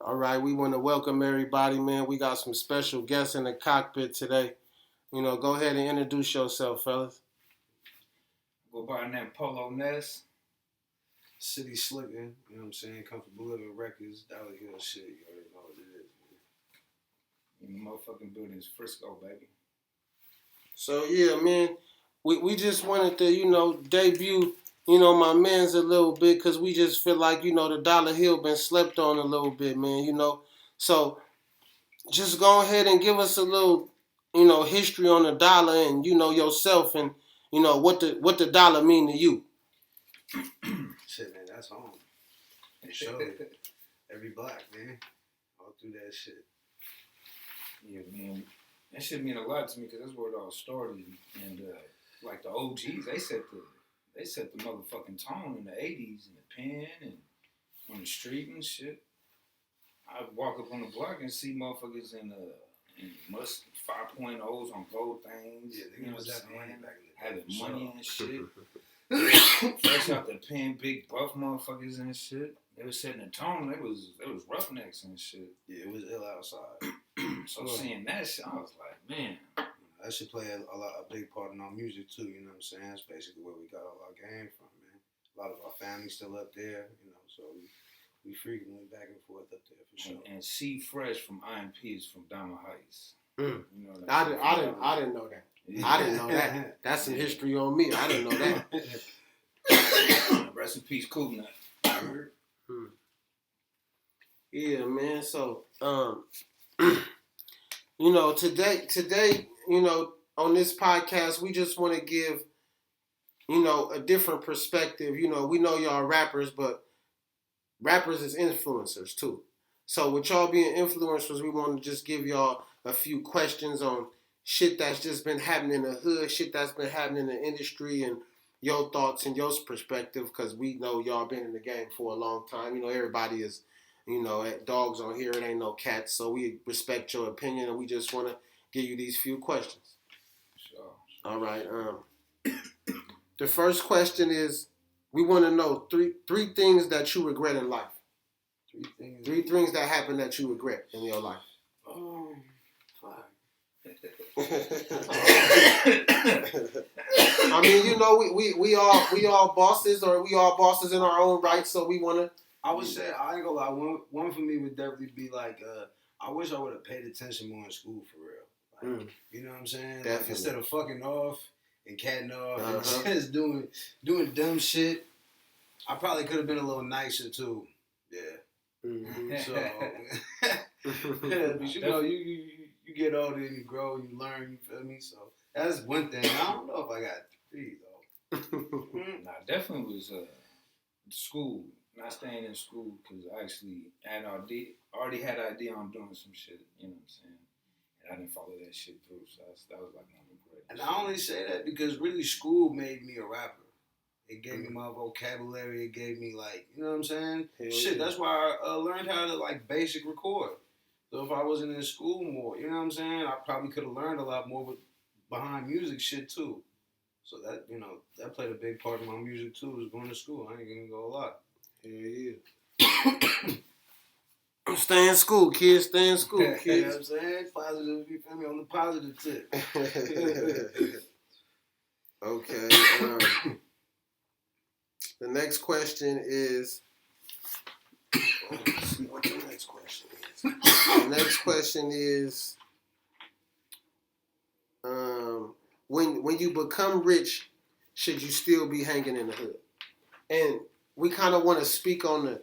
All right, we want to welcome everybody, man. We got some special guests in the cockpit today. Go ahead and introduce yourself, fellas. Go by the name Polo Ness. City Slicking, you know what I'm saying? Comfortable Living Records, Dolla shit, you already know what it is, In the motherfucking building is Frisco, baby. So, yeah, man, we just wanted to, debut, my man's a little bit because we just feel like, the Dollar Hill been slept on a little bit, man. So, just go ahead and give us a little, history on the dollar and, yourself and, what the dollar mean to you. Shit, man, that's home. For sure. Every black, man. All through that shit. Yeah, man. That shit mean a lot to me because that's where it all started. And, like the OGs, they set the motherfucking tone in the 80s in the pen and on the street and shit. I'd walk up on the block and see motherfuckers in must 5.0s on gold things. Yeah, they was having money back in the day. Having money and shit. Fresh out the pen, big buff motherfuckers and shit. They was setting the tone. They was roughnecks and shit. Yeah, it was ill outside. So seeing that shit, I was like, man. That should play a big part in our music too, you know what I'm saying? That's basically where we got all our game from, man. A lot of our family's still up there, so we frequently back and forth up there for sure. And C Fresh from IMP is from Diamond Heights. Mm. I didn't know that. Yeah. I didn't know that. That's some history on me. I didn't know that. Rest in peace, Cool Nut. Yeah, man. So, today, on this podcast, we just want to give, a different perspective. We know y'all rappers, but rappers is influencers too. So with y'all being influencers, we want to just give y'all a few questions on shit that's just been happening in the hood, shit that's been happening in the industry, and your thoughts and your perspective, because we know y'all been in the game for a long time. Everybody is, dogs on here, it ain't no cats, so we respect your opinion, and we just want to give you these few questions. Sure. All right. The first question is, we want to know three things that you regret in life. Three things that happened that you regret in your life. Oh, fuck. I mean, we all bosses, or we all bosses in our own right, so we want to. I would say, I ain't gonna lie, one for me would definitely be like, I wish I would have paid attention more in school for real. Like, you know what I'm saying? Like, instead of fucking off and catting off and just doing dumb shit, I probably could have been a little nicer too. Yeah. Mm-hmm. So, but you get older and you grow and you learn, you feel me? So that's one thing. I don't know if I got three though. Nah, definitely was school. Not staying in school because I actually already had an idea on doing some shit, you know what I'm saying? And I didn't follow that shit through, so that was like my regret. And I only say that because really school made me a rapper. It gave me my vocabulary. It gave me you know what I'm saying? Shit, that's why I learned how to basic record. So if I wasn't in school more, you know what I'm saying? I probably could have learned a lot more behind music shit too. So that, that played a big part of my music too, was going to school. I ain't gonna go a lot. Yeah. Stay in school, kids. Stay in school, kids. You know what I'm saying? Positive, you feel me? On the positive tip. Okay. The next question is. Let's see what the next question is. The next question is. When you become rich, should you still be hanging in the hood? And we kind of want to speak on the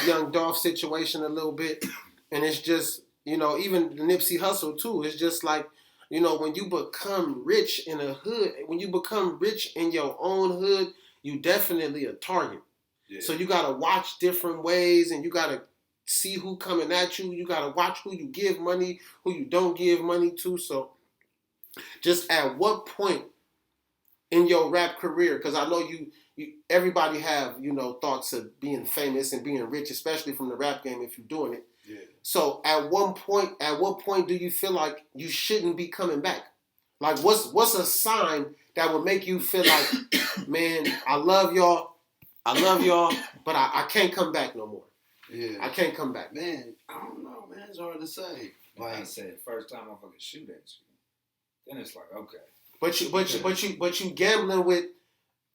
young Dolph situation a little bit. And it's just, even the Nipsey Hussle too. It's just like, when you become rich in a hood, when you become rich in your own hood, you definitely a target. Yeah. So you got to watch different ways, and you got to see who coming at you. You got to watch who you give money, who you don't give money to. So just at what point in your rap career, because I know you everybody have, thoughts of being famous and being rich, especially from the rap game if you're doing it. Yeah. So at what point do you feel like you shouldn't be coming back? Like what's a sign that would make you feel like, man, I love y'all, but I can't come back no more? Yeah. I can't come back. Man, I don't know, man. It's hard to say. Like I said, first time I fucking shoot at you, then it's like, okay. But you gambling with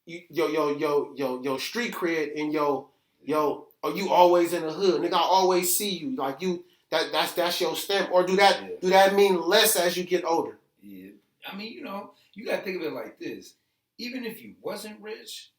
your street cred and are you always in the hood? Nigga, I always see you. Like you that's your stamp. Or do that mean less as you get older? Yeah. I mean, you gotta think of it like this. Even if you wasn't rich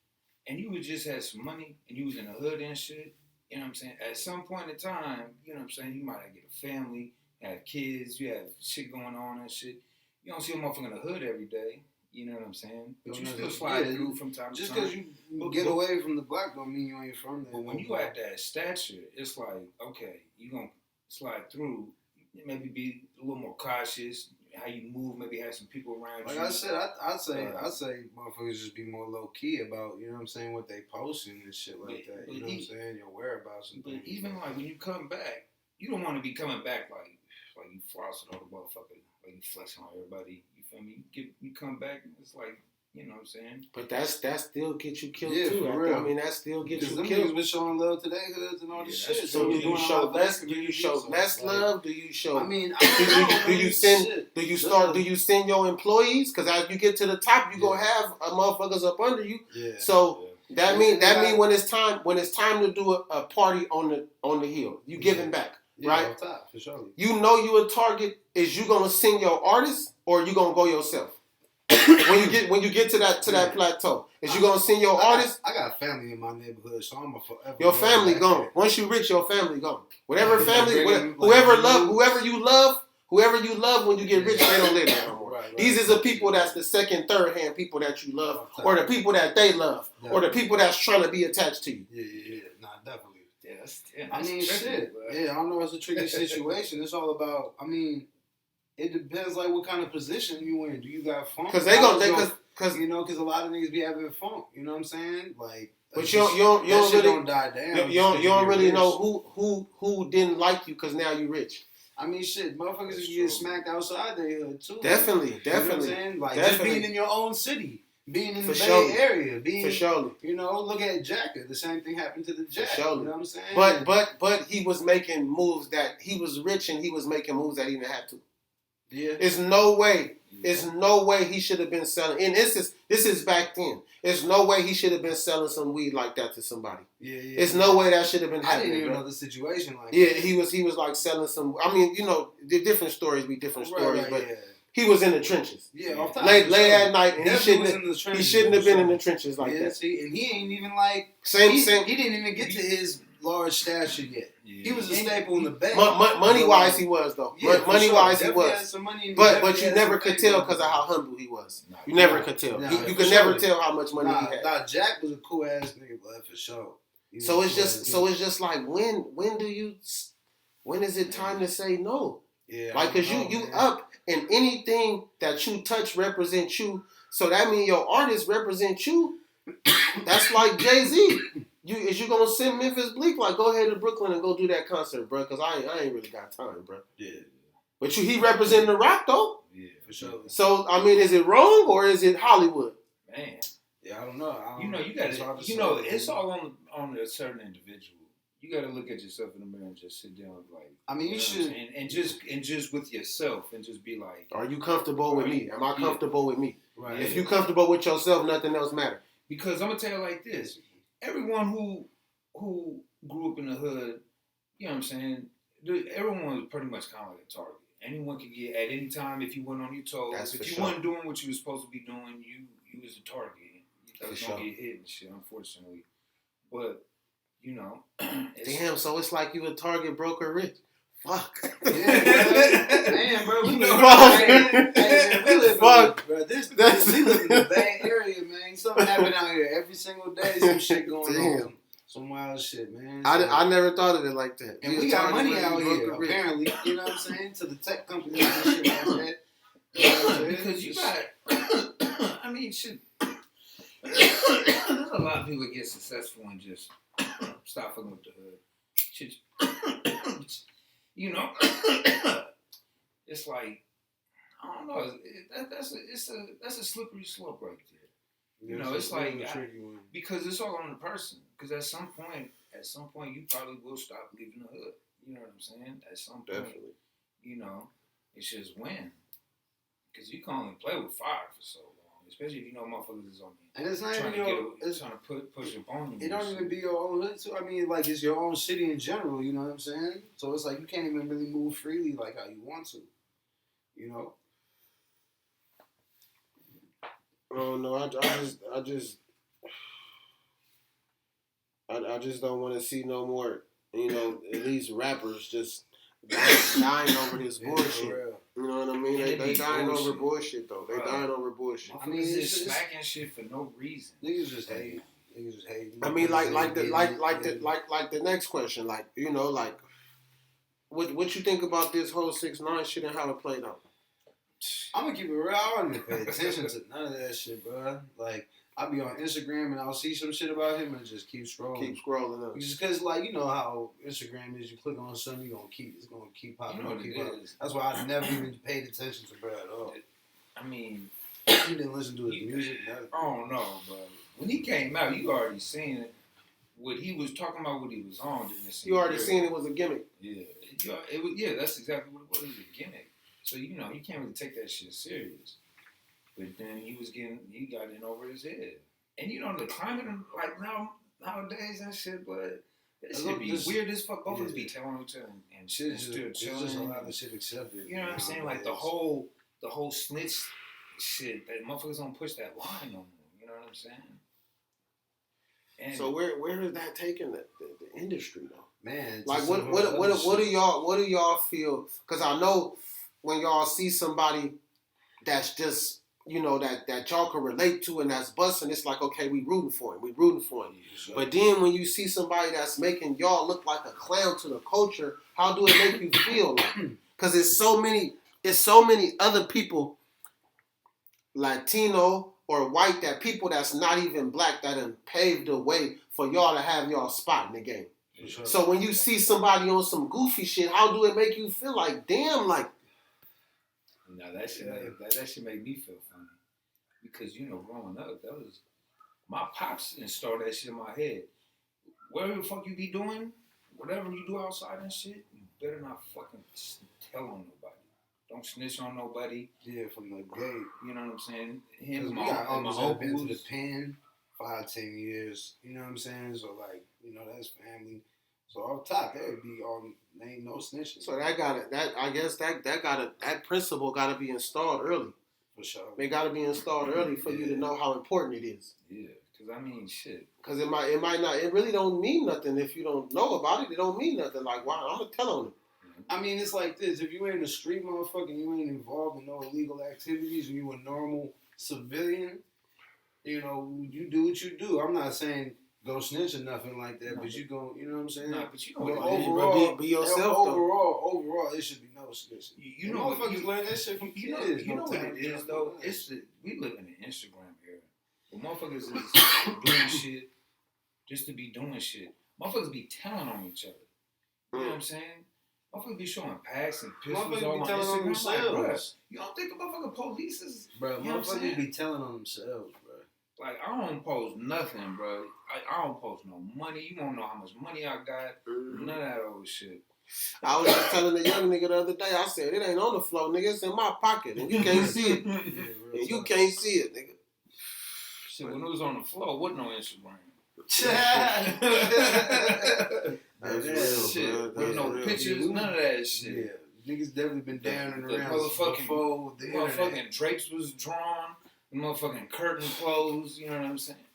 and you would just had some money and you was in the hood and shit, you know what I'm saying? At some point in time, you know what I'm saying, you might get a family, have kids, you have shit going on and shit. You don't see a motherfucker in the hood every day. You know what I'm saying? But you still slide through from time to time. Just because you get away from the block don't mean you ain't from there. But when you at that stature, it's like, okay, you gonna slide through, maybe be a little more cautious, how you move, maybe have some people around you. Like I said, I'd say motherfuckers just be more low key about, you know what I'm saying, what they posting and shit like that. You know what I'm saying? Your whereabouts and things. But even like when you come back, you don't want to be coming back like you flossing on the motherfucker, like you flexing on everybody. You feel me? You come back, it's like, you know what I'm saying? But that still gets you killed yeah, too. For real. I mean, that still gets you them killed. Niggas been showing love to their hoods and all this shit. So do you show less? Do you show less love? Do you show? I mean, do you send your employees? Because as you get to the top, you gonna have motherfuckers up under you. Yeah. So that mean when it's time to do a party on the hill, you giving back. Yeah, right? Off top, for sure. You know you a target. Is you gonna send your artist or you gonna go yourself? when you get to that plateau, is you gonna send your artist? I got family in my neighborhood, so I'm a forever. Your family gone. Once you rich, your family gone. Whatever family, whoever you love, when you get rich, they don't live there no more. Right. These is the people that's the second, third hand people that you love, or the people that they love, or the people that's trying to be attached to you. Yeah. Nah, definitely. Yeah, I mean, shit. Yeah, I don't know. It's a tricky situation. It's all about. I mean, it depends like what kind of position you in. Do you got funk? Because because a lot of niggas be having funk. You know what I'm saying? Like, but you don't die down. You don't really know who didn't like you because now you rich. I mean, shit, motherfuckers get smacked outside their hood too. Definitely. You know what I'm saying? Like just being in your own city. Being in the Bay Area, for sure. Look at Jacker. The same thing happened to the Jack. You know what I'm saying? But he was making moves that he was rich and he was making moves that he didn't have to. Yeah. There's no way he should have been selling. And this is back then. There's no way he should have been selling some weed like that to somebody. Yeah. There's no way that should have been happening. I didn't even know the situation like that. Yeah, he was like selling some. I mean, the different stories be different stories, but. Yeah. He was in the trenches. Yeah, off top. Late at night, and he shouldn't have been in the trenches like that. See, and he ain't even like same. He didn't even get to his large stature yet. Yeah. He was a staple in the Bay. Money wise, he was though. Yeah, money wise, he was. Had some money but you never could tell because of how humble he was. You never could tell. You could never tell how much money he had. Nah, Jack was a cool ass nigga, but for sure. So it's just like when is it time to say no? Yeah, like because you up. And anything that you touch represents you. So that means your artists represent you. That's like Jay-Z. Is you gonna send Memphis Bleak? Like, go ahead to Brooklyn and go do that concert, bro. Because I ain't really got time, bro. Yeah. But he representing the rock though. Yeah, for sure. So I mean, is it wrong or is it Hollywood? Man. Yeah, I don't know. You got to. It's all on a certain individual. You got to look at yourself in the mirror and just sit down, like. I mean, you should, and just with yourself, and just be like, are you comfortable with me? Am I comfortable with me? Right. If you comfortable with yourself, nothing else matters. Because I'm gonna tell you like this: everyone who grew up in the hood, you know what I'm saying? Everyone was pretty much kind of like a target. Anyone could get at any time if you weren't on your toes. If you weren't doing what you were supposed to be doing, you was a target. You was gonna get hit and shit, unfortunately. But damn, so it's like you a target broker rich. Fuck. Yeah, man, bro. We live in the Bay Area, man. Something happen out here every single day. Some shit going on. Some wild shit, man. I never thought of it like that. And we got money out here, apparently. You know what I'm saying? To the tech companies and shit like that. You know because you got, I mean, shit. There's a lot of people that get successful and just stop fucking with the hood. Shit, it's like, I don't know. That's a slippery slope right there. It's like because it's all on the person. Because at some point, at some point you probably will stop leaving the hood. You know what I'm saying? At some point, Definitely. you know, it's just when. Because you can only play with fire for so long, especially if you know motherfuckers is on you. And it's not Trying even to push up on you. It don't even be your own hood too. I mean, like it's your own city in general. You know what I'm saying? So it's like you can't even really move freely like how you want to. You know. Oh no, I just don't want to see no more. You know, at least rappers just dying over this bullshit. You know what I mean? They dying over bullshit though. They dying over bullshit. I mean, it's just smacking shit for no reason. Niggas just hate. I mean, like the next question, like you know, like what you think about this whole 6ix9ine shit and how it played out? I'm gonna keep it real. I don't even pay attention to none of that shit, bro. Like I'll be on Instagram and I'll see some shit about him and just keep scrolling. Keep scrolling up. Just because, like, you know how Instagram is. You click on something, it's gonna keep popping. You know what it is. That's why I never even paid attention to bro at all. I mean, you didn't listen to his music. I don't know, bro. When he came out, you already seen it. What he was talking about, what he was on. You already seen it was a gimmick. Yeah, that's exactly what it was. It was a gimmick. So you know, you can't really take that shit serious. But then he got in over his head. And you know, the climate, like nowadays and shit, but that shit be weird as fuck. Both of us be telling each other and shit still chilling. Just a lot of shit accepted. You know what I'm saying? Like the whole snitch shit, that motherfuckers don't push that line no more. You know what I'm saying? And so where is that taking the industry though? Man, like what do y'all feel? Because I know when y'all see somebody that's just, you know, that y'all can relate to and that's busting, it's like, okay, we rooting for him. Sure. But then when you see somebody that's making y'all look like a clown to the culture, how do it make you feel? Because it's so many other people, Latino or white, that people that's not even black that have paved the way for y'all to have y'all spot in the game. Sure. So when you see somebody on some goofy shit, how do it make you feel? Like, damn, like. No, that shit made me feel funny. Because, you know, growing up, that was my pops installed that shit in my head. Whatever the fuck you be doing, whatever you do outside and shit, you better not fucking tell on nobody. Don't snitch on nobody. Yeah, from the gate. You know what I'm saying? My uncle been to the pen 5-10 years. You know what I'm saying? So like, you know, that's family. So off top, that would be all. Ain't no snitching. So that principle gotta be installed early. For sure. They gotta be installed early for you to know how important it is. Yeah, because I mean, shit. Because it might not. It really don't mean nothing if you don't know about it. It don't mean nothing. Like, why? I'm gonna tell on it. I mean, it's like this. If you ain't a street motherfucker, you ain't involved in no illegal activities, and you a normal civilian, you know, you do what you do. I'm not saying go snitch or nothing like that, but you go, you know what I'm saying? Nah, but you know but what overall, be yourself. Overall, it should be no snitching. You know, motherfuckers learn that shit from kids. You know what it is though? We live in an Instagram era. The motherfuckers is doing shit just to be doing shit. Motherfuckers be telling on each other. You know what I'm saying? Motherfuckers be showing packs and pistols all on Instagram. Themselves. You don't think the motherfucking police is... Bro, motherfuckers be telling on themselves, bro. Like, I don't post nothing, bro. I don't post no money. You won't know how much money I got. None of that old shit. I was just telling the young nigga the other day, I said, it ain't on the floor, nigga. It's in my pocket, and you can't see it. And you can't see it, nigga. Shit, when it was on the floor, wasn't no Instagram. That's real, shit. With no pictures, none of that shit. Yeah, niggas definitely been down and around before the motherfucking drapes was drawn, the motherfucking curtain closed. You know what I'm saying?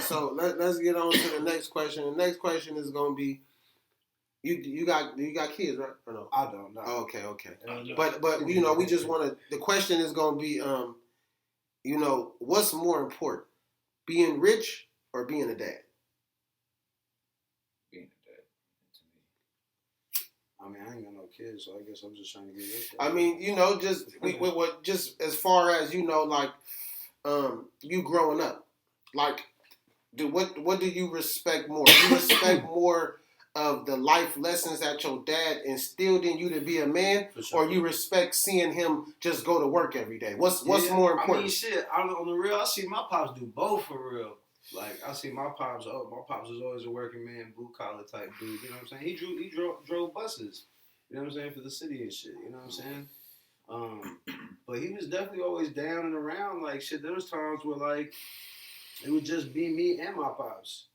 So let's get on to the next question. The next question is gonna be, you got kids, right? Or no? I don't know. Okay. But you know, we just want to. The question is gonna be, you know, what's more important, being rich or being a dad? Being a dad, to me. I mean, I ain't got no kids, so I guess I'm just trying to get this. I mean, you know, just as far as, you know, like, you growing up, like, what do you respect more? Do you respect more of the life lessons that your dad instilled in you to be a man, or you respect seeing him just go to work every day? What's more important? I mean, shit. On the real, I see my pops do both for real. Like I see my pops. Oh, my pops was always a working man, blue collar type dude. You know what I'm saying? He drove buses. You know what I'm saying, for the city and shit. You know what I'm saying? But he was definitely always down and around. Like shit, there was times where like it would just be me and my pops,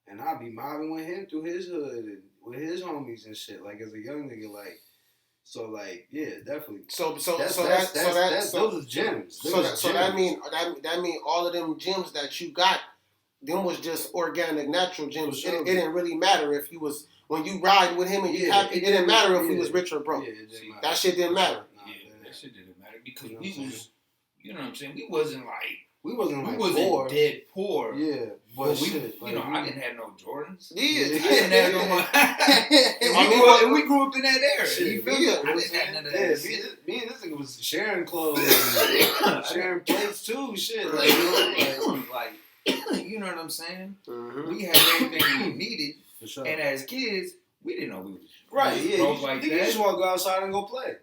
and I'd be mobbing with him through his hood and with his homies and shit. Like as a young nigga, like so, like yeah, definitely. Those are gems. So that mean all of them gems that you got, them was just organic, natural gems. Sure. It didn't really matter if you was when you ride with him and you happy. It didn't matter if he was rich or broke. That shit didn't matter. That shit didn't matter because we was, you know what I'm saying? We wasn't poor. Dead poor. Yeah, but we, I didn't have no Jordans. Yeah, I didn't have no money. And we grew up in that era. Shit, I didn't have none of that. Me and this nigga was sharing clothes, and sharing plates too. Shit, like you know what I'm saying? Mm-hmm. We had everything we needed, for sure. And as kids, we didn't know we was right. Yeah, broke like that. You just want to go outside and go play.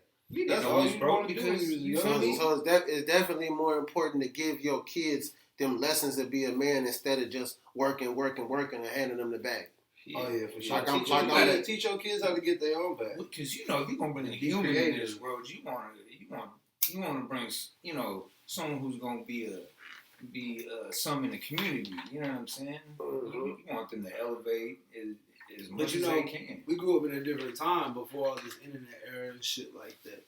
That's all you broke because so it's definitely more important to give your kids them lessons to be a man instead of just working and handing them the bag. Yeah. Oh yeah, for sure. Teach your kids how to get their own bag. Because if you're gonna bring a human in this world, you want to bring someone who's gonna be some in the community. You know what I'm saying? You want them to elevate as much as they can. We grew up in a different time before all this internet era and shit like that.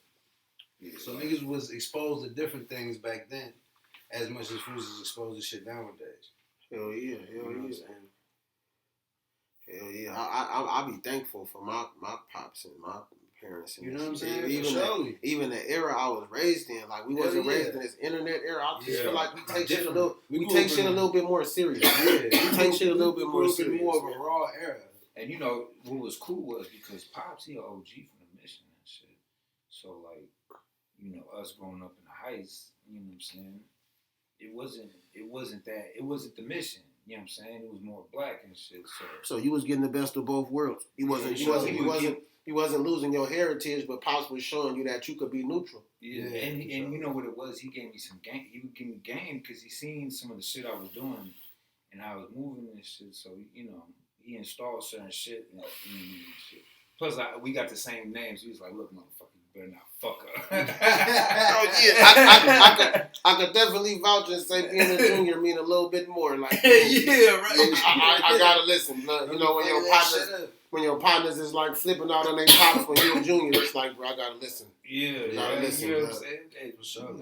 Yeah, so niggas was exposed to different things back then, as much as fools is exposed to shit nowadays. Hell yeah. Hell yeah. I be thankful for my pops and my parents. And you know what I'm saying? Even the era I was raised in, like we wasn't raised in this internet era. I just feel like we take shit a little bit more serious. Yeah, we take shit a little bit more serious. More of a raw era. And what was cool was because Pops, he an OG from the Mission and shit. So like, us growing up in the Heights, you know what I'm saying? It wasn't the Mission. You know what I'm saying? It was more black and shit. So you was getting the best of both worlds. You wasn't losing your heritage, but Pops was showing you that you could be neutral. Yeah, and you know what it was? He gave me some game. He would give me game because he seen some of the shit I was doing and how I was moving and shit. So he installed certain shit and shit. Plus, we got the same names. He was like, "Look, motherfucker, you better not fuck her." Oh yeah, I could definitely vouch and say being a junior mean a little bit more. Like yeah, right. I gotta listen. When your partners is like flipping out on their pops when you're a junior, it's like, bro, I gotta listen. Yeah, gotta listen. You know what I'm saying? Hey, for sure.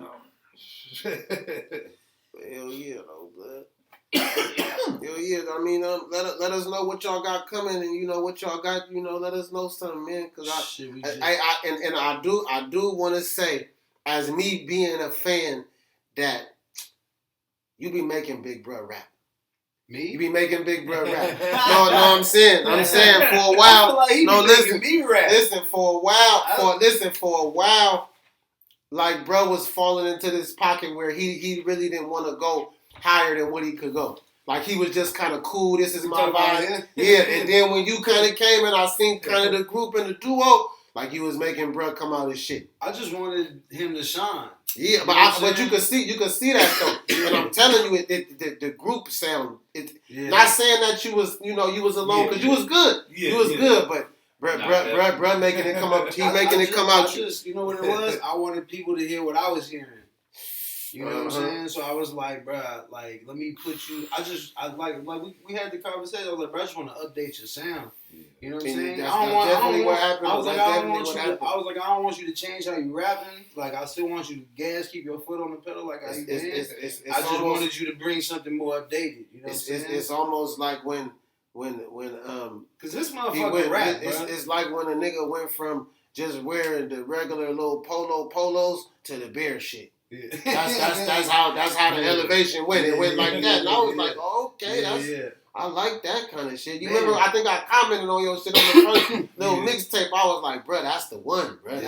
Hell yeah, though, blood. Hell yeah, I mean, let us know what y'all got coming, and what y'all got. Let us know something, man. Cause I do want to say, as me being a fan, that you be making Big Bro rap. Me? You be making Big Bro rap. No, I'm saying for a while. Listen, for a while, like bro was falling into this pocket where he really didn't want to go higher than what he could go. Like he was just kind of cool. This is my vibe. Yeah, and then when you kind of came and I seen kind of the group and the duo, like you was making bro come out of shit. I just wanted him to shine. Yeah, but you could see that though. And I'm telling you, the group sound. Not saying that you was alone because you was good. You was good, but bruh making it come up. He making it come out. You know what it was? I wanted people to hear what I was hearing. You know what I'm saying? So I was like, bruh, like, let me put you. We had the conversation. I was like, bruh, I just want to update your sound. You know what I'm saying? I was like, I don't want you to change how you rapping. Like, I still want you to gas, keep your foot on the pedal, like how you dance. I just wanted you to bring something more updated. You know what I'm saying? It's almost like when because this motherfucker rap, it's like when a nigga went from just wearing the regular little polos to the bear shit. Yeah. That's how the elevation went. It went like that, and I was like, oh, okay, I like that kind of shit. You remember? I think I commented on your shit on the first little mixtape. I was like, bro, that's the one, bro.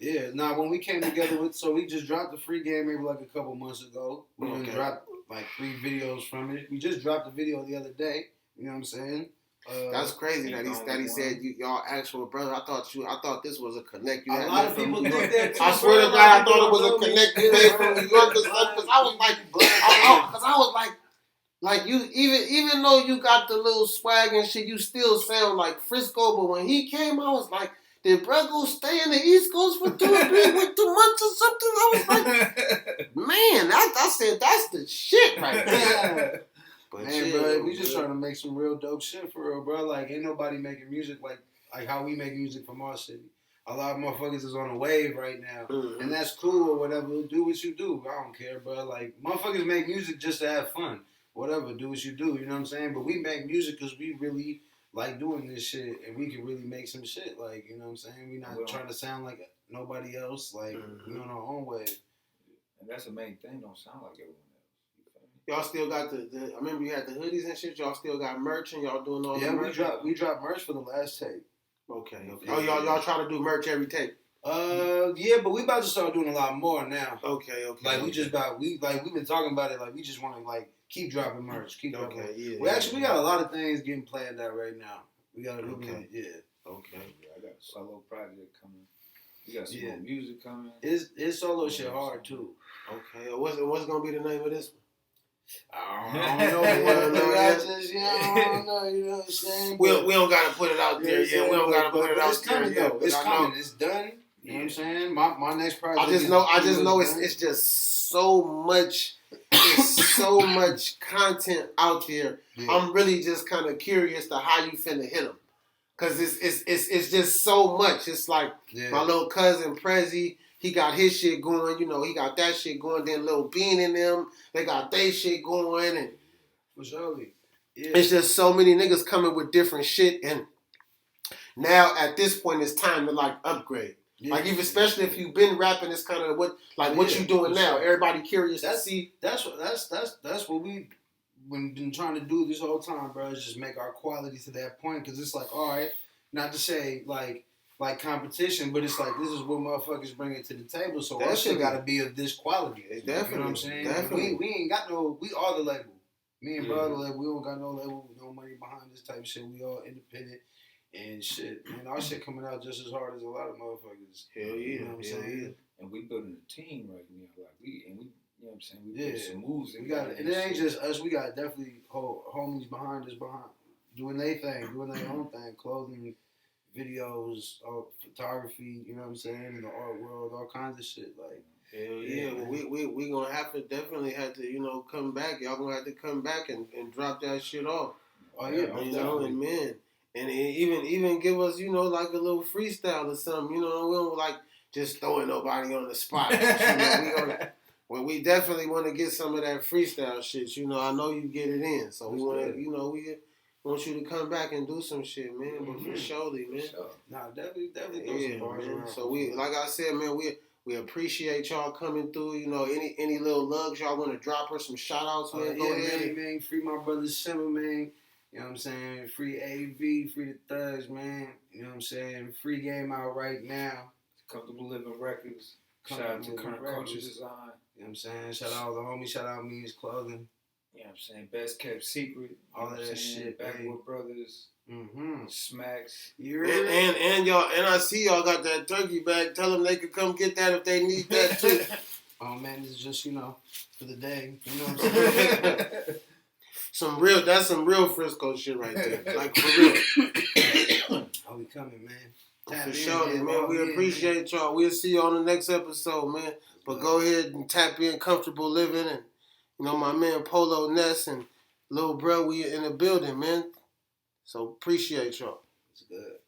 Yeah. Nah, when we came together we just dropped the free game maybe like a couple months ago. We dropped like 3 videos from it. We just dropped a video the other day. You know what I'm saying? That's crazy that he said y'all actual brother. I thought this was a connect. You a lot of people think that too. I swear to God, I thought it was a connect you made from New York or something. Because I was like, Like you, even though you got the little swag and shit, you still sound like Frisco. But when he came, I was like, did bro go stay in the East Coast for 2 or 3 with 2 months or something? I was like, man, I said that's the shit right there. But man, bro, we just trying to make some real dope shit for real, bro. Like, ain't nobody making music like how we make music from our city. A lot of motherfuckers is on a wave right now, and that's cool or whatever. Do what you do. I don't care, bro. Like, motherfuckers make music just to have fun. Whatever, do what you do. You know what I'm saying? But we make music because we really like doing this shit, and we can really make some shit. Like, you know what I'm saying? We not trying to sound like nobody else. Like, we on our own wave. And that's the main thing. Don't sound like everyone else. Y'all still got the I remember you had the hoodies and shit. Y'all still got merch and y'all doing all the merch? Yeah, we dropped merch for the last tape. Okay. Oh, y'all try to do merch every tape? Yeah, but we about to start doing a lot more now. Okay. Like we've been talking about it. Like we just want to like keep dropping merch. Okay. Yeah. We got a lot of things getting planned out right now. Yeah. Okay. Yeah, I got a solo project coming. We got some more music coming. His solo shit hard too. Okay. What's gonna be the name of this one? I don't know. I don't know. You know what I'm saying? We don't gotta put it out there. Yeah, we don't gotta put it out it's coming there. Though. It's coming. It's done. You know what I'm saying? My next project. I just know it's just so much. It's so much content out there. Yeah. I'm really just kind of curious to how you finna hit them, cause it's just so much. It's like my little cousin Prezi. He got his shit going, you know, he got that shit going. Then Lil Bean and them, they got their shit going. And for sure. Yeah. It's just so many niggas coming with different shit. And now at this point, it's time to like upgrade. Yeah. Like, especially if you've been rapping, it's kind of what you doing now. Sure. Everybody curious to see. That's what we've been trying to do this whole time, bro. Is just make our quality to that point. Because it's like, all right, not to say like competition, but it's like this is what motherfuckers bring it to the table. So our shit got to be of this quality. Definitely, you know what I'm saying? Definitely. We ain't got no. We are the label. Me and brother, like, we don't got no label, no money behind this type of shit. We all independent and shit. Man, our shit coming out just as hard as a lot of motherfuckers. Hell yeah, you know what I'm saying? Yeah. And we building a team right now. Like we, you know what I'm saying? We put some moves in. We got, and it ain't just us. We got definitely homies behind us, doing their thing, doing their own thing, clothing, videos, photography, you know what I'm saying, in the art world, all kinds of shit. Like, hell yeah, well, we gonna definitely have to, you know, come back. Y'all gonna have to come back and drop that shit off. Oh yeah, you know, and man, and even give us, you know, like a little freestyle or something. You know, we don't like just throwing nobody on the spot. We definitely want to get some of that freestyle shit. You know, I know you get it in, so we want to, you know, we want you to come back and do some shit, man. But for surely, man. Nah, definitely yeah, man. So we, like I said, man, we appreciate y'all coming through. You know, any little lugs y'all want to drop her some shout outs, man. Go ahead. Man. Free my brother Simmer, man. You know what I'm saying? Free AV, free the Thugs, man. You know what I'm saying? Free game out right now. Comfortable Living Records. Shout out to Current Culture Design. You know what I'm saying? Shout out the homie. Shout out me, his clothing. You know what I'm saying? Best Kept Secret. All of that shit. Backwood Brothers. Smacks. And y'all, and I see y'all got that turkey bag. Tell them they could come get that if they need that too. Oh man, this is just, you know, for the day. You know what I'm saying? That's some real Frisco shit right there. Like for real. Oh, we coming, man. For sure, man. We appreciate y'all. We'll see you on the next episode, man. But go ahead and tap in Comfortable Living, and you know my man Polo Ness and Lil Bro, we in the building, man. So appreciate y'all. It's good.